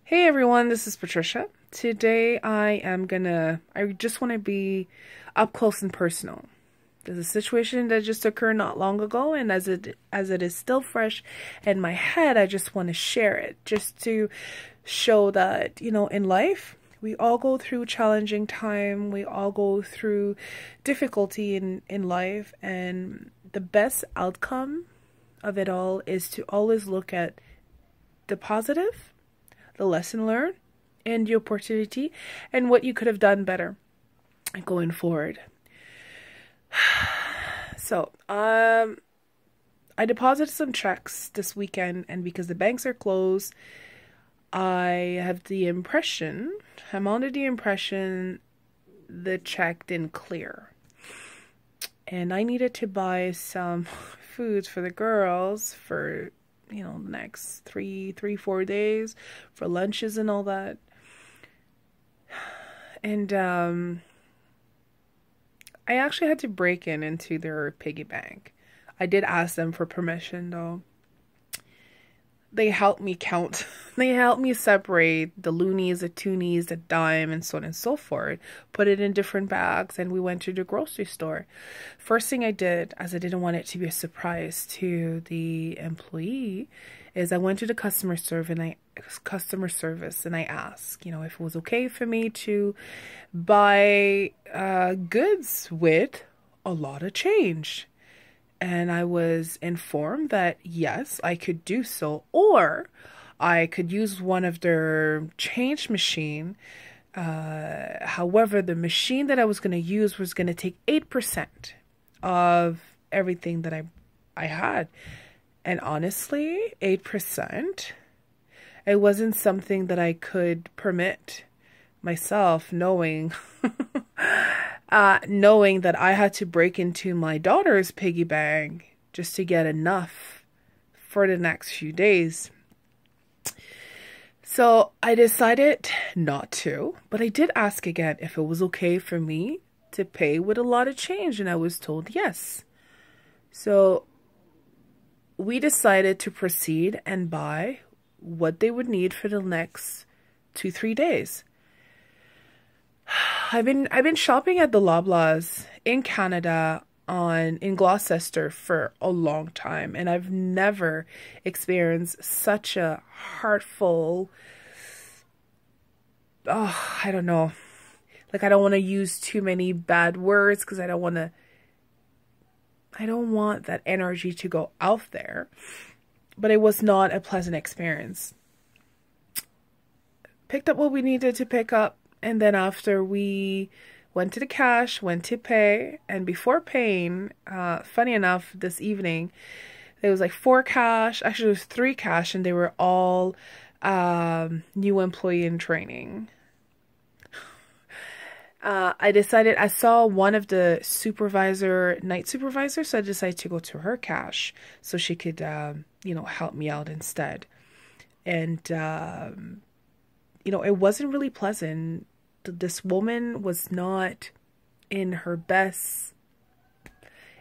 Hey everyone, this is Patricia. Today I just want to be up close and personal. There's a situation that just occurred not long ago, and as it is still fresh in my head, I just want to share it just to show that, in life, we all go through challenging time, we all go through difficulty in life, and the best outcome of it all is to always look at the positive, the lesson learned, and the opportunity, and what you could have done better going forward. So, I deposited some checks this weekend, and because the banks are closed, I'm under the impression the check didn't clear. And I needed to buy some foods for the girls for the next 4 days for lunches and all that. And I actually had to break into their piggy bank. I did ask them for permission though. They helped me count. They helped me separate the loonies, the toonies, the dime, and so on and so forth. Put it in different bags, and we went to the grocery store. First thing I did, as I didn't want it to be a surprise to the employee, is I went to the customer service and I asked, if it was okay for me to buy goods with a lot of change. And I was informed that yes, I could do so, or I could use one of their change machine. However, the machine that I was going to use was going to take 8% of everything that I had. And honestly, 8%, it wasn't something that I could permit myself, knowing knowing that I had to break into my daughter's piggy bank just to get enough for the next few days. So I decided not to, but I did ask again if it was okay for me to pay with a lot of change, and I was told yes. So we decided to proceed and buy what they would need for the next 2-3 days. I've been shopping at the Loblaws in Canada in Gloucester for a long time, and I've never experienced such a heartful, I don't know, like I don't want to use too many bad words because I don't want that energy to go out there, but it was not a pleasant experience. Picked up what we needed to pick up. And then after we went to the cash, went to pay, and before paying, funny enough, this evening, there was like 4 cash, actually it was 3 cash, and they were all new employee in training. I saw one of the night supervisor, so I decided to go to her cash so she could, help me out instead. And, it wasn't really pleasant. This woman was not in her best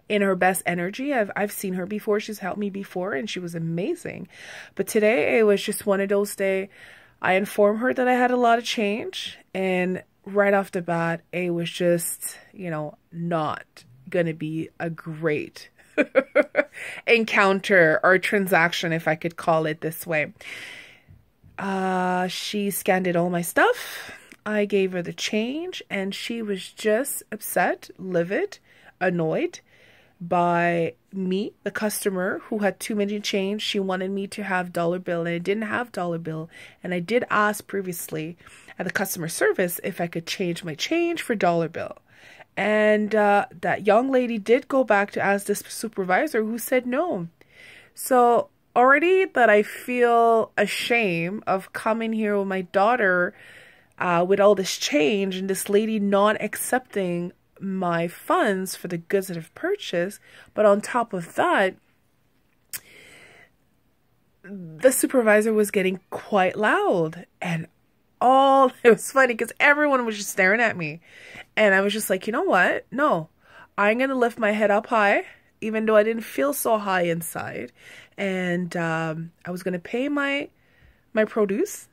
energy. I've seen her before. She's helped me before and she was amazing. But today it was just one of those days. I informed her that I had a lot of change, and right off the bat it was just, not gonna be a great encounter or transaction, if I could call it this way. She scanned all my stuff. I gave her the change, and she was just upset, livid, annoyed by me, the customer, who had too many change. She wanted me to have dollar bill, and I didn't have dollar bill. And I did ask previously at the customer service if I could change my change for dollar bill. And that young lady did go back to ask this supervisor, who said no. So already that I feel ashamed of coming here with my daughter with all this change, and this lady not accepting my funds for the goods that I've purchased. But on top of that, the supervisor was getting quite loud, and it was funny because everyone was just staring at me. And I was just like, you know what? No, I'm going to lift my head up high, even though I didn't feel so high inside. And I was going to pay my produce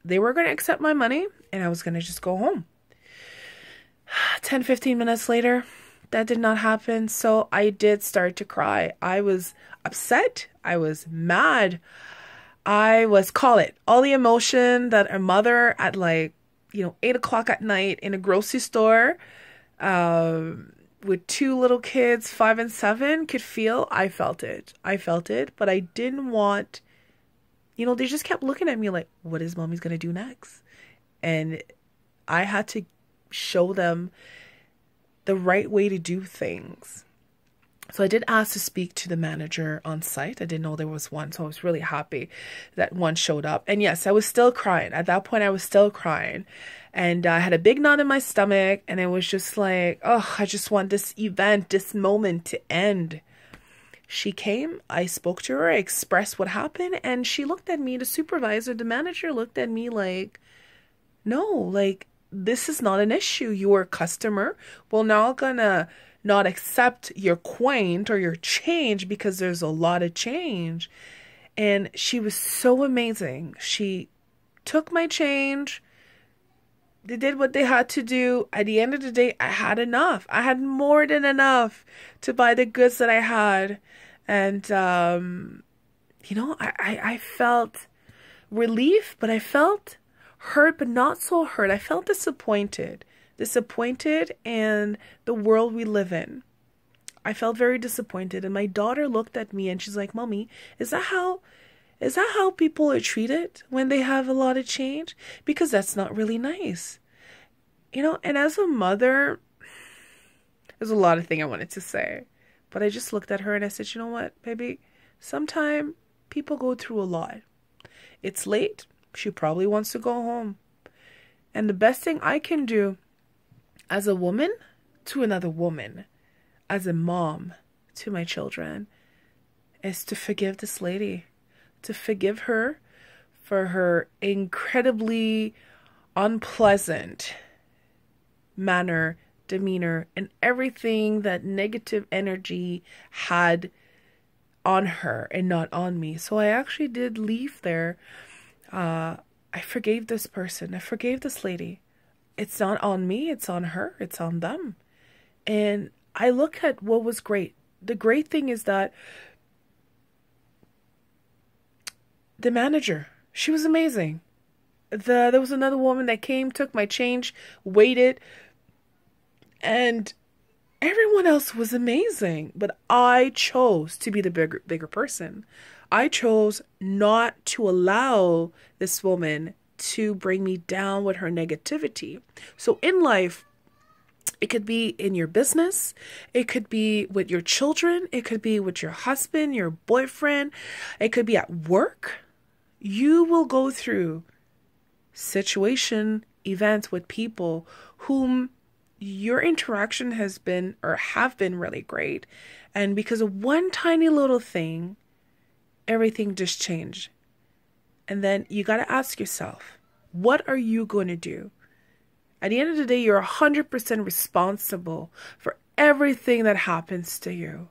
they were going to accept my money and I was going to just go home. 10, 15 minutes later, that did not happen. So I did start to cry. I was upset. I was mad. I was, call it, all the emotion that a mother at 8 o'clock at night in a grocery store with 2 little kids, 5 and 7, could feel. I felt it, but I didn't want, they just kept looking at me like, what is mommy's going to do next? And I had to show them the right way to do things. So I did ask to speak to the manager on site. I didn't know there was one, so I was really happy that one showed up. And yes, I was still crying. At that point, I was still crying. And I had a big knot in my stomach, and it was just like, oh, I just want this event, this moment to end. She came, I spoke to her, I expressed what happened, and she looked at me, the supervisor, the manager looked at me like, no, this is not an issue. You are a customer. We're not gonna not accept your quaint or your change because there's a lot of change. And she was so amazing. She took my change. They did what they had to do. At the end of the day, I had enough. I had more than enough to buy the goods that I had. And, I felt relief, but I felt hurt, but not so hurt. I felt disappointed in the world we live in. I felt very disappointed. And my daughter looked at me and she's like, Mommy, is that how people are treated when they have a lot of change? Because that's not really nice. And as a mother, there's a lot of things I wanted to say, but I just looked at her and I said, you know what, baby, sometimes people go through a lot. It's late. She probably wants to go home. And the best thing I can do as a woman to another woman, as a mom to my children, is to forgive this lady, to forgive her for her incredibly unpleasant manner, demeanor, and everything that negative energy had on her and not on me. So I actually did leave there. I forgave this person. I forgave this lady. It's not on me. It's on her. It's on them. And I look at what was great. The great thing is that the manager, she was amazing. There was another woman that came, took my change, waited, and everyone else was amazing. But I chose to be the bigger person. I chose not to allow this woman to bring me down with her negativity. So in life, it could be in your business, it could be with your children, it could be with your husband, your boyfriend, it could be at work. You will go through events with people whom your interaction has been or have been really great. And because of one tiny little thing, everything just changed. And then you got to ask yourself, what are you going to do? At the end of the day, you're 100% responsible for everything that happens to you.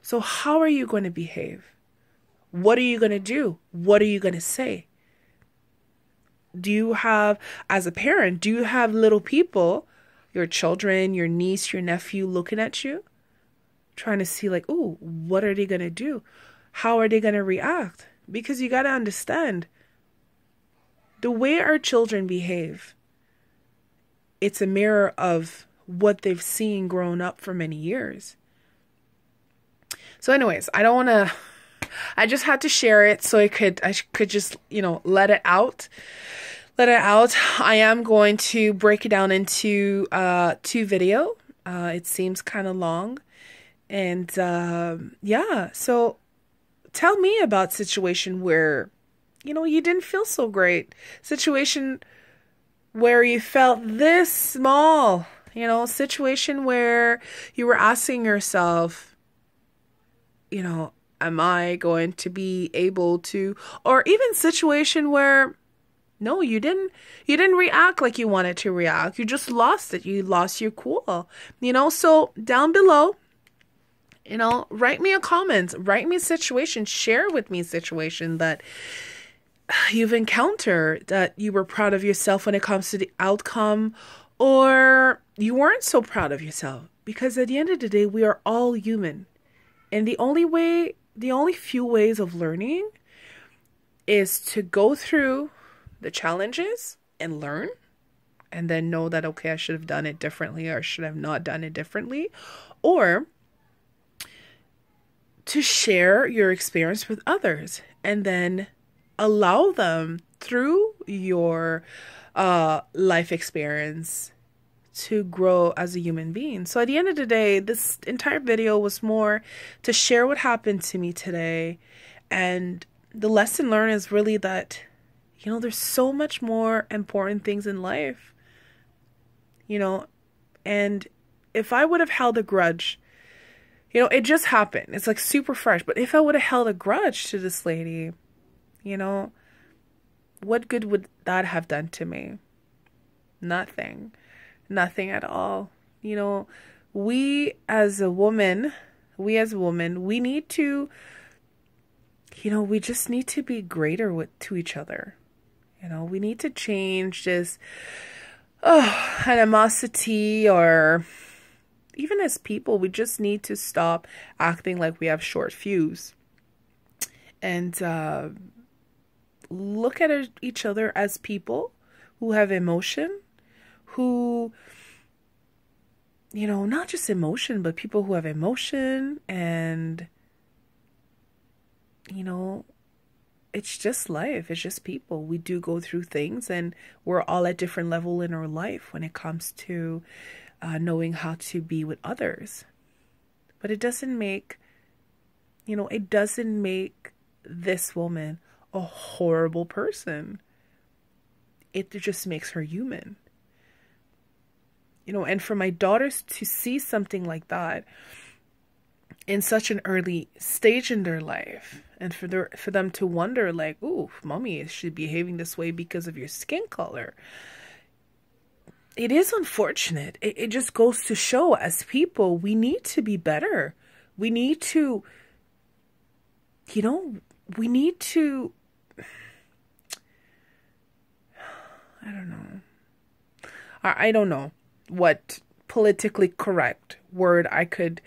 So how are you going to behave? What are you going to do? What are you going to say? Do you have, as a parent, do you have little people, your children, your niece, your nephew looking at you? Trying to see like, oh, what are they going to do? How are they going to react? Because you got to understand, the way our children behave, it's a mirror of what they've seen growing up for many years. So anyways, I just had to share it so I could just, let it out. I am going to break it down into 2 video. It seems kind of long. And so tell me about situation where, you didn't feel so great. Situation where you felt this small, situation where you were asking yourself, am I going to be able to, or even situation where, no, you didn't react like you wanted to react. You just lost it. You lost your cool, so down below, write me a comment, write me a situation, share with me a situation that you've encountered that you were proud of yourself when it comes to the outcome, or you weren't so proud of yourself. Because at the end of the day, we are all human. And the only few ways of learning is to go through the challenges and learn, and then know that, okay, I should have done it differently, or should have not done it differently, or to share your experience with others and then allow them through your life experience to grow as a human being. So at the end of the day, this entire video was more to share what happened to me today. And the lesson learned is really that, there's so much more important things in life, and if I would have held a grudge, it just happened. It's like super fresh. But if I would have held a grudge to this lady, what good would that have done to me? Nothing. Nothing at all. We as a woman, we need to, we just need to be greater to each other. We need to change this animosity, or even as people, we just need to stop acting like we have short fuse and look at each other as people who have emotion, who, not just emotion, but people who have emotion. And, it's just life. It's just people. We do go through things, and we're all at different level in our life when it comes to knowing how to be with others. But it doesn't make, this woman a horrible person. It just makes her human. And for my daughters to see something like that in such an early stage in their life, and for them to wonder, like, ooh, mommy, is she behaving this way because of your skin color? It is unfortunate. It just goes to show, as people, we need to be better. We need to, we need to, I don't know what politically correct word I could,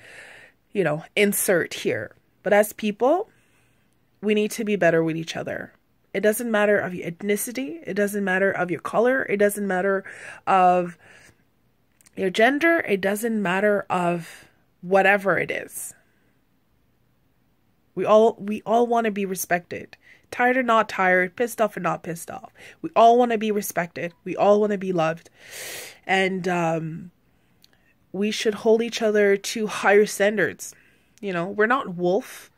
insert here. But as people, we need to be better with each other. It doesn't matter of your ethnicity. It doesn't matter of your color. It doesn't matter of your gender. It doesn't matter of whatever it is. We all want to be respected. Tired or not tired, pissed off or not pissed off. We all want to be respected. We all want to be loved. And we should hold each other to higher standards. We're not wolf.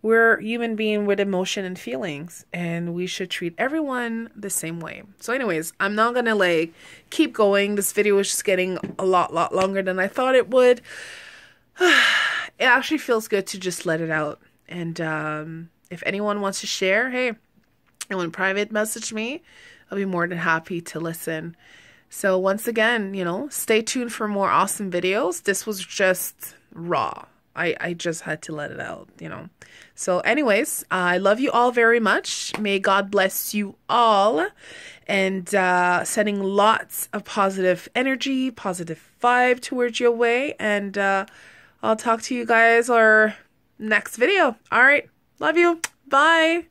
We're human being with emotion and feelings, and we should treat everyone the same way. So anyways, I'm not gonna keep going. This video is just getting a lot longer than I thought it would. It actually feels good to just let it out. And if anyone wants to share, hey, anyone private message me, I'll be more than happy to listen. So once again, stay tuned for more awesome videos. This was just raw. I just had to let it out, So anyways, I love you all very much. May God bless you all. And sending lots of positive energy, positive vibe towards your way. And I'll talk to you guys our next video. All right. Love you. Bye.